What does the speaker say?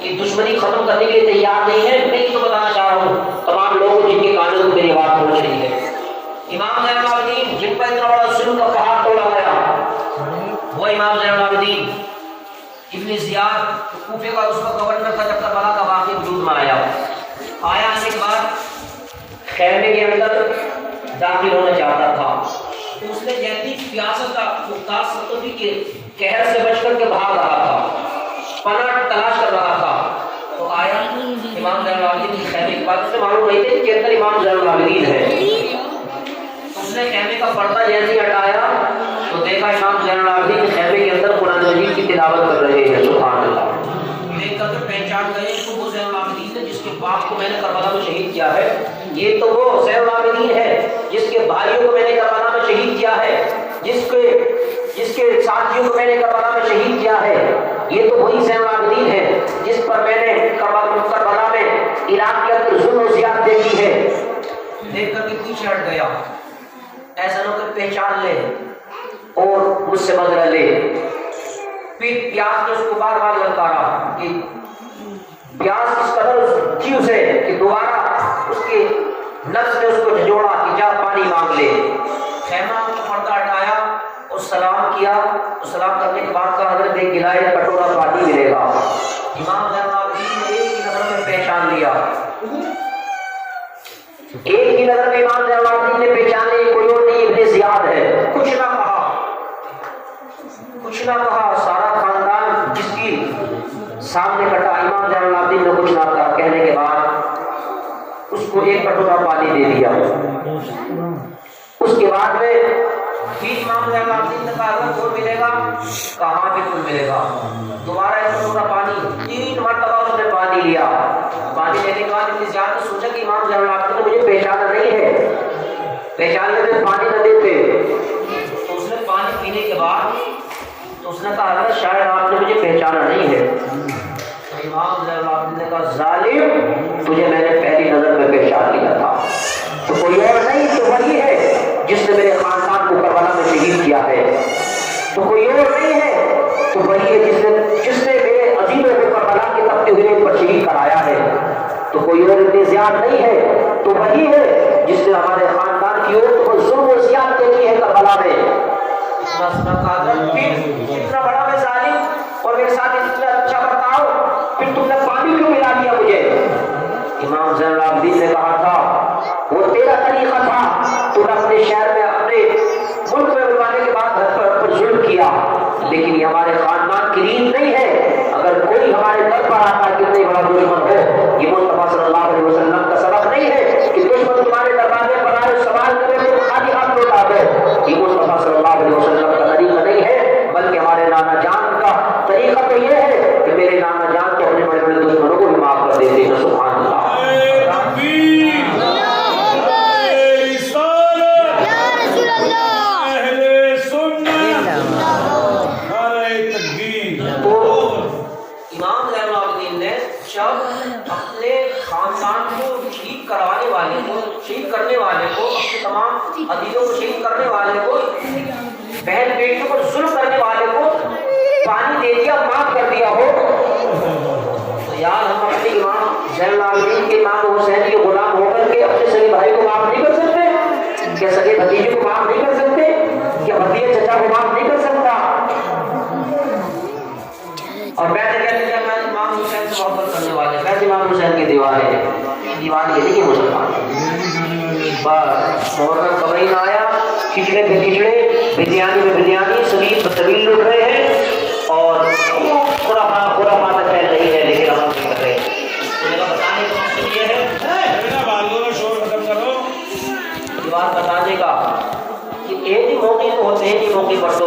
کہ دشمنی ختم کرنے کے لیے تیار نہیں ہے. میں یہ تو بتانا چاہ رہا ہوں تمام لوگوں جن کے کانوں میں میری بات پہنچ رہی ہے. امام زین العابدین جن پر اتنا بڑا ظلم کا پہاڑ توڑا گیا، وہ امام زین العابدین ابن زیاد کوفے کا اس وقت گورنر تھا جب کربلا کا واقعہ وجود میں آیا. آنے کے بعد خیمے کے اندر داخل ہونا چاہتا تھا تو اس نے جیسی سیاست کا مختار سلطنتی کے قہر سے بچ کر کے بھاگ رہا تھا، پناہ تلاش کر رہا تھا. تو آیا امام زین العابدین کی خیمے کے بعد سے معلوم نہیں تھے کہ اندر امام زین العابدین ہے. اس نے خیمے کا پردہ جیسے ہی ہٹایا تو دیکھا امام زین العابدین خیمے کے اندر قرآن مجید کی تلاوت کر رہے ہیں. سبحان اللہ. دیکھ کر پہچان گئے تو وہ زین العابدین ہے جس کے باپ کو میں نے کربلا میں شہید کیا ہے. یہ تو وہ زین العابدین ہے جس کے بھائیوں کو میں نے کربلا میں شہید کیا ہے، جس کے ساتھیوں کو میں نے کربلا میں شہید کیا ہے. یہ تو وہی زین العابدین ہے جس پر میں نے کربلا میں عراق کے اندر ظلم و زیادتی دیکھی ہے. دیکھ کر کے پیچھے ہٹ گیا. ایسا نہ کر پہچان لے اور مجھ سے بدلہ لے. پھر پیاس نے اس کو بار بار للکارا کہ پیاس اس قدر تھی اسے کہ دوبارہ اس کے نفس نے اس کو جھنجھوڑا کہ جا پانی مانگ لے. خیمہ کا پردہ ہٹایا اور سلام کیا. سلام کرنے کے بعد کہا حضرت ایک گلاس یا کٹورا پانی ملے گا. امام زین العابدین نے ایک ہی نظر میں پہچان لیا. ایک ہی نظر میں امام زین العابدین نے پہچان لیا کوئی اور نہیں ابن زیاد ہے. کچھ نہ کہا. سارا خاندان جس کی سامنے کٹا، امام زین العابدین نے کچھ نہ کہا. کہنے کے بعد اس کو ایک کٹورا پانی دے دیا. اس کے بعد میں پھر امام زین العابدین نے کہا اگر کوئی ملے گا کہاں بالکل ملے گا. دوبارہ ایک کٹورا پانی 3 مرتبہ اس نے پانی لیا. پانی لینے کے بعد ابن زیاد نے سوچا کہ امام زین العابدین نے مجھے پہچانا نہیں ہے، پہچاننے میں پانی نہ دیتے. تو اس نے پانی پینے کے بعد تو اس نے کہا اگر شاید آپ نے مجھے پہچانا نہیں ہے. تو امام زین العابدین نے کہا ظالم تجھے میں نے پہلی نظر میں پہچان لیا تھا. تو کوئی اور نہیں تو وہی ہے جس نے میرے خاندان کو کربلا میں شہید کیا ہے. تو کوئی اور نہیں ہے تو وہی ہے جس نے میرے عزیزوں کو کربلا کے تپتے ہوئے پر شہید کرایا ہے. تو کوئی اور ابن زیاد نہیں ہے تو وہی ہے جس نے ہمارے خاندان کی عورت کو ظلم و زیادتی دیکھی ہے کربلا میں. اتنا بڑا میں ظالم اور میرے ساتھ اتنا اچھا برتاؤ، پھر تم نے پانی کیوں ملا دیا مجھے؟ امام زین العابدین نے کہا تھا وہ تیرا طریقہ تھا، تو نے اپنے شہر میں اپنے ملک میں بلوانے کے بعد پر ظلم کیا، لیکن یہ ہمارے خاندان کی ریت نہیں ہے. اگر کوئی ہمارے در پر آتا ہے کتنے بڑا دشمن ہو، یہ مصطفیٰ صلی اللہ علیہ وسلم کا سبق نہیں ہے کہ دشمن تمہارے دروازے پر آئے سوال کرے تو خالی ہاتھ لوٹا دو. یہ مصطفیٰ صلی اللہ علیہ وسلم کا طریقہ نہیں ہے، بلکہ ہمارے نانا جان کا طریقہ تو یہ ہے کہ میرے نانا جان تو اپنے بڑے بڑے دشمنوں کو بھی معاف کر دیتے ہیں. سبحان اللہ. امام زین العابدین نے جب اپنے خاندان کو شہید کروانے والے کو، شہید کرنے والے کو، اپنے تمام عزیزوں کو شہید کرنے والے کو، بہن بیٹیوں پر ظلم کرنے والے کو پانی دے دیا، معاف کر دیا ہو، تو یار ہم اپنے امام زین العابدین کے امام حسین کے غلام ہو کر کے اپنے سگے بھائی کو معاف نہیں کر سکتے؟ کیا سگے بھتیجے کو معاف نہیں کر سکتے؟ کیا بھتیجے چچا کو معاف نہیں کر سکتا؟ اور میں نے کہتے ہیں میں امام حسین سے محبت کرنے والے، میں امام حسین کی دیوار ہے، دیوار یہ نہیں مسلمان. بس محرم کبھی نہ آیا، کھچڑے پہ کھچڑے، بریانی پہ بریانی، سبیل پہ سبیل لوٹ رہے ہیں اور خرافات پھیل رہی ہے، لیکن ہم نہیں کر رہے. بتانے کا مقصد یہ ہے یہ بات بتانے کا کہ ایک ہی موقع تو ہوتے ہیں، موقع پر تو